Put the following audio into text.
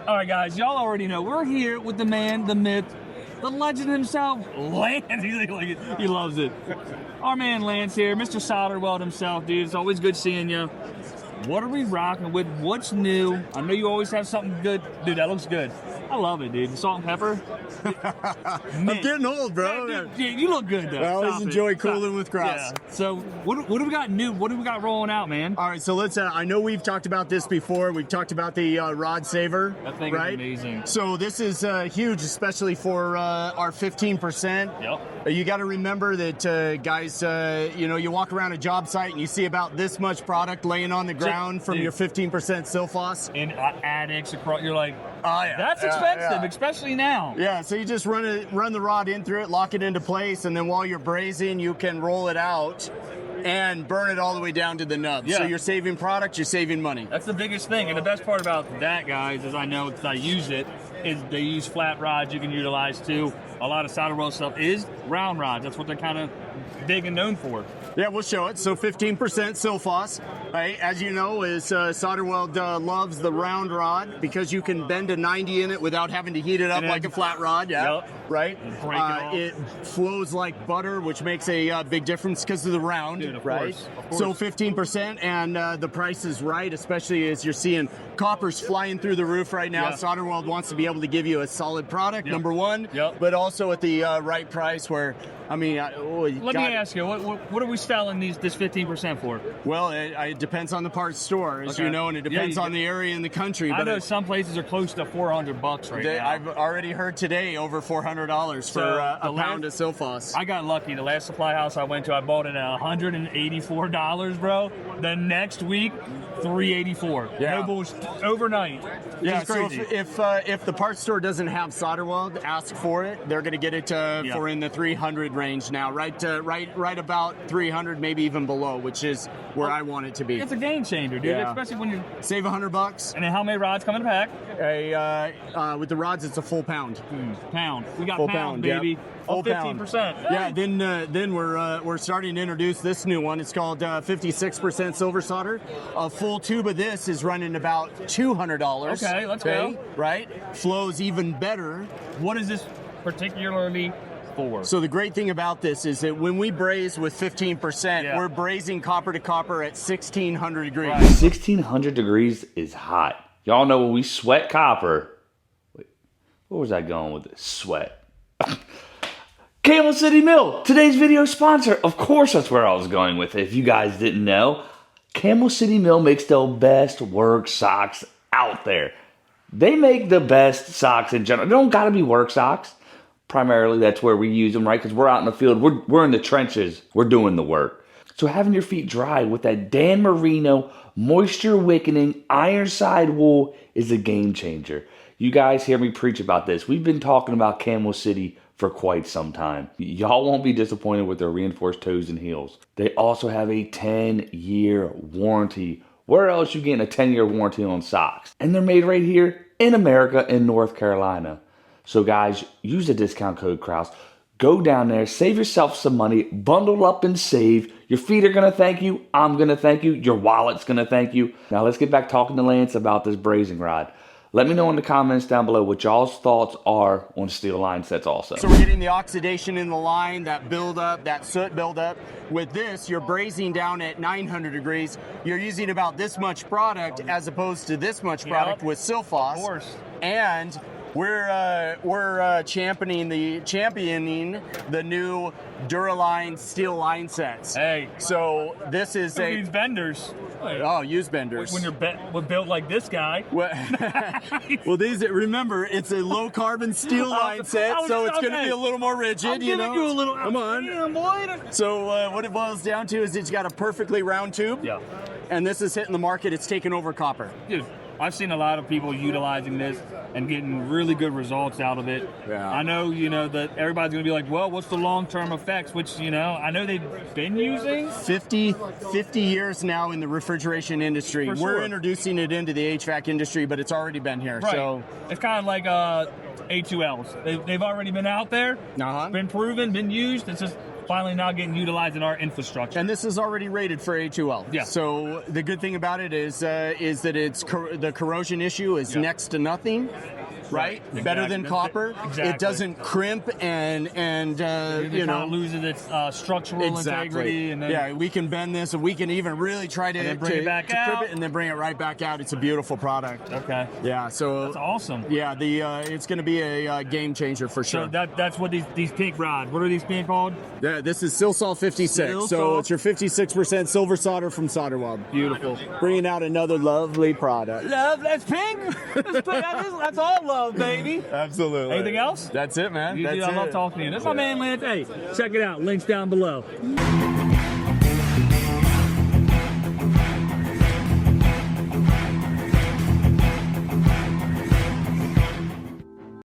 All right, guys, y'all already know we're here with the man, the myth, the legend himself, Lance. He loves it. Our man Lance here, Mr. SolderWeld himself, dude. It's always good seeing you. What are we rocking with? What's new? I know you always have something good. Dude, that looks good. I love it, dude. The salt and pepper. I'm getting old, bro. Man, dude, you look good, though. I always enjoy cooling with Cross. Yeah. So, what do we got new? What do we got rolling out, man? All right, so let's. I know we've talked about this before. We've talked about the rod saver. That thing is amazing. So this is huge, especially for our 15%. Yep. You got to remember that, guys. You know, you walk around a job site and you see about this much product laying on the ground from your 15% Silphos. In attics across, you're like, oh yeah, that's expensive, especially now. Yeah, so you just run the rod in through it, lock it into place, and then while you're brazing, you can roll it out and burn it all the way down to the nub. Yeah. So you're saving product, you're saving money. That's the biggest thing, and the best part about that, guys, is I know because I use it, is they use flat rods you can utilize too. A lot of SolderWeld stuff is round rods. That's what they're kind of big and known for. Yeah, we'll show it. So 15% Silphos, right? As you know, is SolderWeld loves the round rod because you can bend a 90 in it without having to heat it up like a flat rod. Yeah, yep. Right. Break it off. It flows like butter, which makes a big difference because of the round. Dude, of right. Course. So 15%, and the price is right, especially as you're seeing coppers flying through the roof right now. Yeah. SolderWeld wants to be able to give you a solid product, number one, but also at the right price. Where I mean, let me ask you, what are we selling this 15% for? Well, it depends on the parts store, as you know, and it depends on the area in the country. I But know some places are close to $400 right now. I've already heard today over $400 for a pound of Silphos. I got lucky. The last supply house I went to, I bought it at $184, bro. The next week, $384. Yeah. No bullshit. Overnight. Yeah, It's so crazy. if the parts store doesn't have SolderWeld, ask for it. They're going to get it for in the 300 range now, right about 300, maybe even below, which is where I want it to be. It's a game changer, dude. Yeah. Especially when you save $100. And then how many rods come in a pack? With the rods, it's a full pound. Pound. We got full pound, baby. Yep. Full 15%. Yeah. Then we're starting to introduce this new one. It's called 56% silver solder. A full tube of this is running about $200. Okay, let's go. Right. Flows even better. What is this particularly for? So the great thing about this is that when we braze with 15%, we're brazing copper to copper at 1600 degrees. Right. 1600 degrees is hot. Y'all know when we sweat copper. Wait, where was I going with this? Sweat. Camel City Mill, today's video sponsor. Of course, that's where I was going with it. If you guys didn't know, Camel City Mill makes the best work socks out there. They make the best socks in general. They don't got to be work socks. Primarily, that's where we use them, right? Because we're out in the field. We're in the trenches. We're doing the work. So having your feet dry with that Dan Marino moisture wickening iron side wool is a game changer. You guys hear me preach about this. We've been talking about Camel City for quite some time. Y'all won't be disappointed with their reinforced toes and heels. They also have a 10-year warranty. Where else you getting a 10-year warranty on socks? And they're made right here in America in North Carolina. So guys, use the discount code Kraus. Go down there, save yourself some money, bundle up and save. Your feet are going to thank you. I'm going to thank you. Your wallet's going to thank you. Now let's get back talking to Lance about this brazing rod. Let me know in the comments down below what y'all's thoughts are on steel line sets also. So we're getting the oxidation in the line, that buildup, that soot buildup. With this, you're brazing down at 900 degrees. You're using about this much product as opposed to this much product with Silphos. Of course. And we're championing the new Duraline steel line sets. Hey, so this is these benders. Use benders. When you're built like this guy. Well, remember, it's a low carbon steel line set, so it's going to be a little more rigid. You a little. Come on. Damn, boy. So what it boils down to is it's got a perfectly round tube. Yeah. And this is hitting the market. It's taking over copper. Dude, I've seen a lot of people utilizing this and getting really good results out of it. Yeah. I know, that everybody's going to be like, well, what's the long-term effects? Which, I know they've been using. 50 years now in the refrigeration industry. For We're sure. introducing it into the HVAC industry, but it's already been here. Right. So it's kind of like A2Ls. They've already been out there, been proven, been used. It's just finally now getting utilized in our infrastructure. And this is already rated for A2L. Yeah. So the good thing about it is that the corrosion issue is next to nothing. Right? Exactly. Better than copper. Exactly. It doesn't crimp and It loses its structural integrity. And then, yeah, we can bend this, and we can even really try to, then bring it back to out. crib it and then bring it right back out. It's a beautiful product. Okay. Yeah, so That's awesome. yeah, it's going to be a game changer for sure. So that's what these pink rods. What are these being called? Yeah, this is Silsol 56. Silsol. So it's your 56% silver solder from SolderWeld. Beautiful. Bringing out another lovely product. Love, that's pink. That's all love, baby. Absolutely. Anything else? That's it, man. You That's do. it. I love talking to you. That's my man, Lance. Hey, check it out. Links down below.